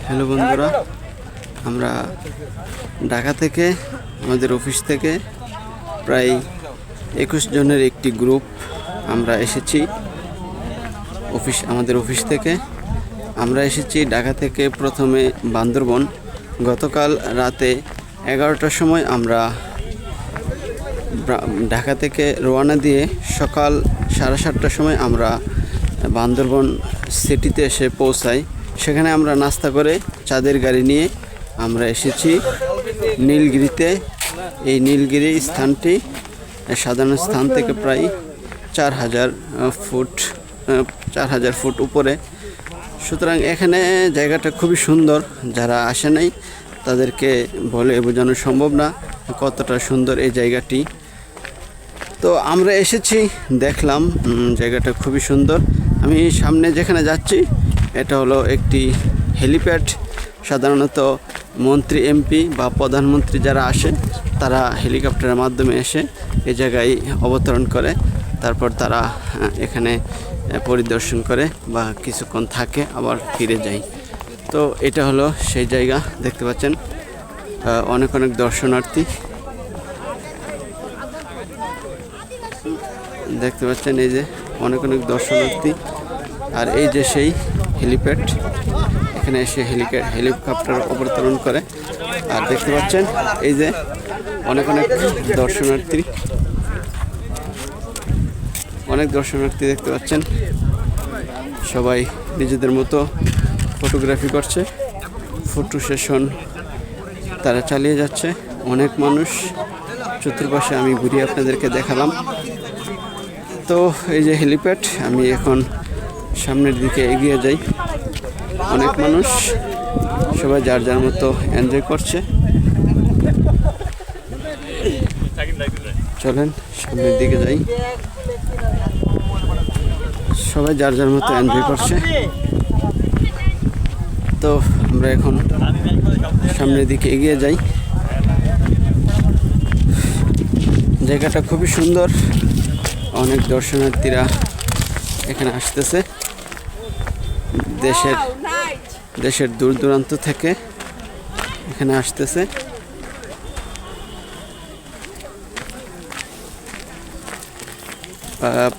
Hello বন্ধুরা, আমরা ঢাকা থেকে আমাদের অফিস থেকে প্রায় 21 জনের একটি গ্রুপ আমরা এসেছি। আমাদের অফিস থেকে আমরা এসেছি ঢাকা থেকে প্রথমে বান্দরবন। গতকাল রাতে 11টার সময় আমরা ঢাকা থেকে রওনা দিয়ে সকাল 7:30টার সময় আমরা বান্দরবন সিটিতে এসে পৌঁছাই। সেখানে আমরা নাস্তা করে চাঁদের গাড়ি নিয়ে আমরা এসেছি নীলগিরিতে। এই নীলগিরি স্থানটি সাধারণ স্থান থেকে প্রায় 4000 ফুট উপরে। সুতরাং এখানে জায়গাটা খুবই সুন্দর। যারা আসে নাই তাদেরকে বলে বোঝানো সম্ভব না কতটা সুন্দর এই জায়গাটি। তো আমরা এসেছি, দেখলাম জায়গাটা খুবই সুন্দর। আমি সামনে যেখানে যাচ্ছি এটা হলো একটি হেলিপ্যাড। সাধারণত মন্ত্রী, এমপি বা প্রধানমন্ত্রী যারা আসে তারা হেলিকপ্টারের মাধ্যমে এসে এই জায়গায় অবতরণ করে, তারপর তারা এখানে পরিদর্শন করে বা কিছুক্ষণ থাকে আবার ফিরে যায়। তো এটা হলো সেই জায়গা। দেখতে পাচ্ছেন অনেক দর্শনার্থী দেখতে পাচ্ছেন, এই যে অনেক দর্শনার্থী। আর এই যে সেই হেলিপ্যাড, এখানে এসে হেলিকপ্টার অবতরণ করে। আর দেখতে পাচ্ছেন এই যে অনেক দর্শনার্থী দেখতে পাচ্ছেন। সবাই নিজেদের মতো ফটোগ্রাফি করছে, ফটো সেশন তারা চালিয়ে যাচ্ছে। অনেক মানুষ চতুর্পাশে আমি ঘুরিয়ে আপনাদেরকে দেখালাম। তো এই যে হেলিপ্যাড, আমি এখন সামনের দিকে এগিয়ে যাই। অনেক মানুষ, সবাই যার যার মতো এনজয় করছে। চলেন সামনের দিকে যাই। সবাই যার যার মতো এনজয় করছে। তো আমরা এখন সামনের দিকে এগিয়ে যাই। জায়গাটা খুবই সুন্দর। অনেক দর্শনার্থীরা এখানে আসতেছে দেশের দূর দূরান্ত থেকে এখানে আসতেছে।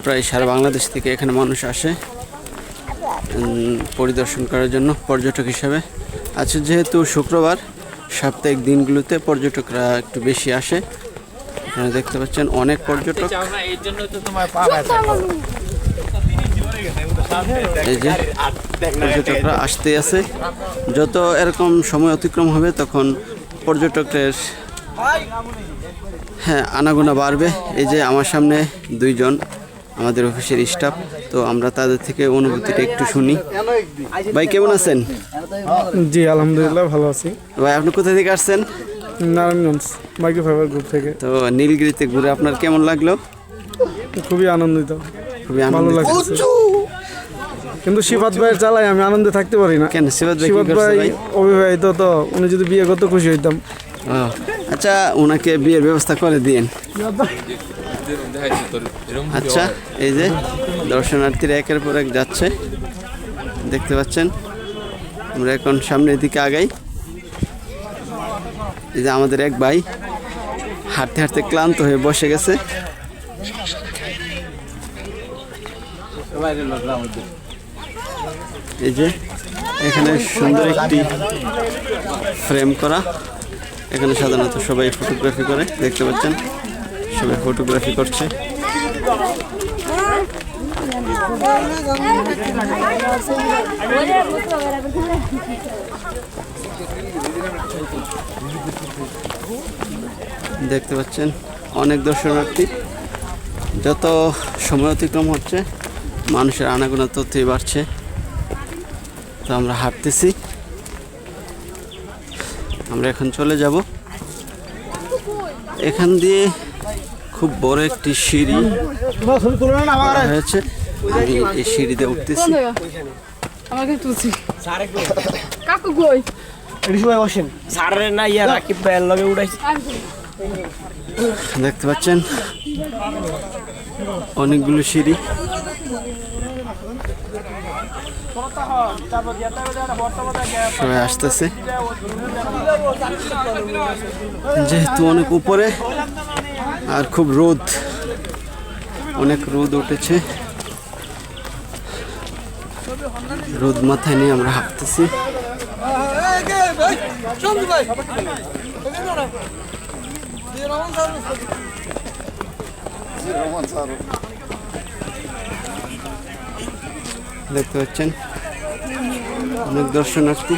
প্রায় সারা বাংলাদেশ থেকে এখানে মানুষ আসে পরিদর্শন করার জন্য পর্যটক হিসাবে। আচ্ছা, যেহেতু শুক্রবার, সাপ্তাহিক দিনগুলোতে পর্যটকরা একটু বেশি আসে। আপনারা দেখতে পাচ্ছেন অনেক পর্যটক। এই যে পর্যটকরা আসতে আছে। যত এরকম সময় অতিক্রম হবে তখন পর্যটকের আনাগোনা বাড়বে। এই যে আমার সামনে 2 জন আমাদের অফিসের স্টাফ। তো আমরা তাদের থেকে অনুভূতিটা একটু শুনি। ভাই কেমন আছেন? জি আলহামদুলিল্লাহ ভালো আছি। ভাই আপনি কোথা থেকে আসছেন? নারায়ণগঞ্জ মাইক্রোফাইবার গ্রুপ থেকে। তো নীলগিরিতে ঘুরে আপনার কেমন লাগলো? খুবই আনন্দিত, খুবই ভালো লাগছে। কিন্তু সিফাত ভাইয়ের চালায় আমি আনন্দে থাকতে পারি না। কেন? সিফাত ভাই অবিবাহিত, তো উনি যদি বিয়ে করতে খুশি হইতাম। আচ্ছা, ওনাকে বিয়ের ব্যবস্থা করে দিন। আচ্ছা, এই যে দর্শনার্থীরা একের পর এক যাচ্ছে, দেখতে পাচ্ছেন। আমরা এখন সামনের দিকে আগাই। এই যে আমাদের এক ভাই হাঁটতে হাঁটতে ক্লান্ত হয়ে বসে গেছে। এই যে এখানে সুন্দর একটি ফ্রেম করা। এখানে সাধারণত সবাই ফটোগ্রাফি করে, দেখতে পাচ্ছেন সবাই ফটোগ্রাফি করছে। দেখতে পাচ্ছেন অনেক দর্শনার্থী। যত সময় অতিক্রম হচ্ছে মানুষের আনাগোনা তথ্যই বাড়ছে। তো আমরা হাঁটতেছি, আমরা এখন চলে যাব। এখান দিয়ে খুব বড় একটি সিঁড়ি হয়েছে। আমি এই সিঁড়িতে উঠতেছি। দেখতে পাচ্ছেন অনেকগুলো সিঁড়ি। সবাই আসতেছে যেহেতু অনেক উপরে আর খুব রোদ, অনেক রোদ উঠেছে। রোদ মাথায় নিয়ে আমরা হাঁটতেছি। দেখতে পাচ্ছেন অনেক দর্শনার্থী।